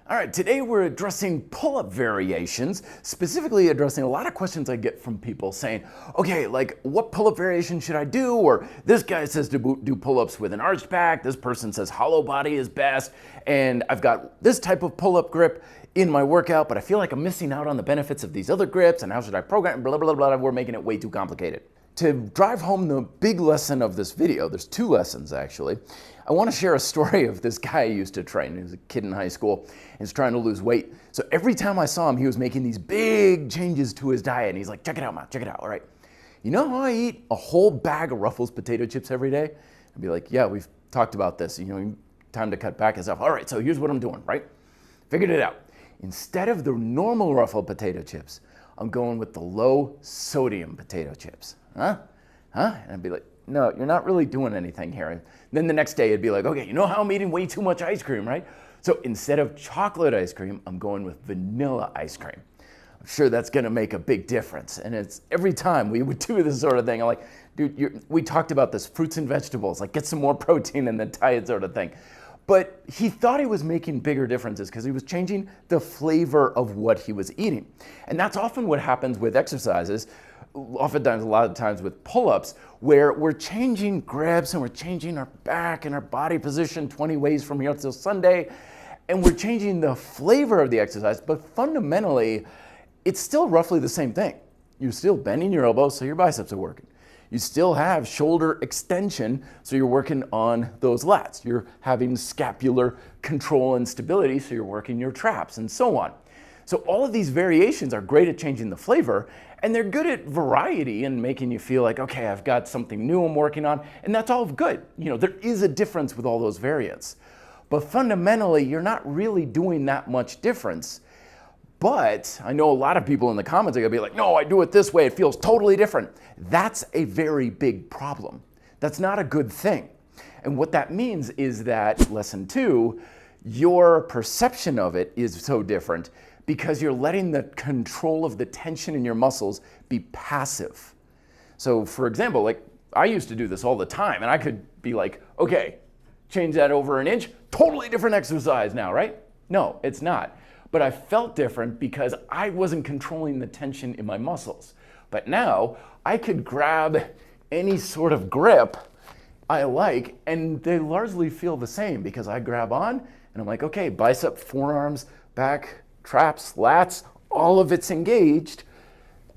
All right, today we're addressing pull-up variations, specifically addressing a lot of questions I get from people saying, okay, like what pull-up variation should I do? Or this guy says to do pull-ups with an arched back, this person says hollow body is best, and I've got this type of pull-up grip in my workout, but I feel like I'm missing out on the benefits of these other grips, and how should I program, blah, blah, blah, blah. We're making it way too complicated. To drive home the big lesson of this video, there's two lessons actually. I want to share a story of this guy I used to train. He was a kid in high school and he's trying to lose weight. So every time I saw him, he was making these big changes to his diet. And he's like, check it out, Matt, check it out. All right. You know how I eat a whole bag of Ruffles potato chips every day? I'd be like, yeah, we've talked about this. You know, time to cut back and stuff. All right, so here's what I'm doing, right? Figured it out. Instead of the normal Ruffle potato chips, I'm going with the low sodium potato chips. Huh? And I'd be like, no, you're not really doing anything here. And then the next day it'd be like, okay, you know how I'm eating way too much ice cream, right? So instead of chocolate ice cream, I'm going with vanilla ice cream. I'm sure that's gonna make a big difference. And it's every time we would do this sort of thing, I'm like, dude, we talked about this, fruits and vegetables, like get some more protein in the diet sort of thing. But he thought he was making bigger differences because he was changing the flavor of what he was eating. And that's often what happens with exercises, oftentimes, a lot of times with pull-ups, where we're changing grips and we're changing our back and our body position 20 ways from here until Sunday, and we're changing the flavor of the exercise, but fundamentally, it's still roughly the same thing. You're still bending your elbows so your biceps are working. You still have shoulder extension, so you're working on those lats. You're having scapular control and stability, so you're working your traps and so on. So all of these variations are great at changing the flavor, and they're good at variety and making you feel like, okay, I've got something new I'm working on, and that's all good. You know, there is a difference with all those variants. But fundamentally, you're not really doing that much difference. But I know a lot of people in the comments are gonna be like, no, I do it this way, it feels totally different. That's a very big problem. That's not a good thing. And what that means is that, lesson 2, your perception of it is so different because you're letting the control of the tension in your muscles be passive. So for example, like I used to do this all the time and I could be like, okay, change that over an inch, totally different exercise now, right? No, it's not. But I felt different because I wasn't controlling the tension in my muscles. But now I could grab any sort of grip I like and they largely feel the same because I grab on and I'm like, okay, bicep, forearms, back, traps, lats, all of it's engaged,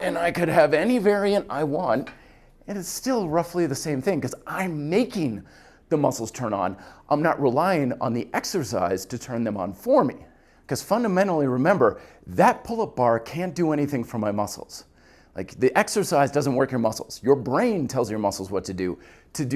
and I could have any variant I want, and it's still roughly the same thing because I'm making the muscles turn on. I'm not relying on the exercise to turn them on for me. Because fundamentally, remember, that pull-up bar can't do anything for my muscles. Like the exercise doesn't work your muscles. Your brain tells your muscles what to do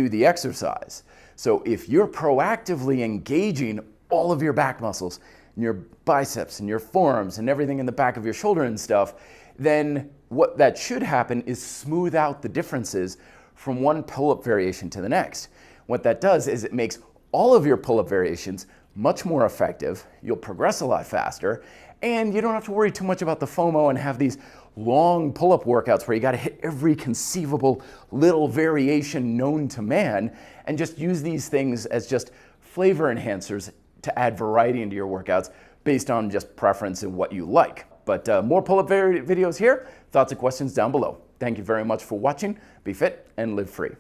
the exercise. So if you're proactively engaging all of your back muscles, and your biceps and your forearms and everything in the back of your shoulder and stuff, then what that should happen is smooth out the differences from one pull-up variation to the next. What that does is it makes all of your pull-up variations much more effective, you'll progress a lot faster, and you don't have to worry too much about the FOMO and have these long pull-up workouts where you gotta hit every conceivable little variation known to man, and just use these things as just flavor enhancers to add variety into your workouts based on just preference and what you like. But more pull-up videos here, thoughts and questions down below. Thank you very much for watching. Be fit and live free.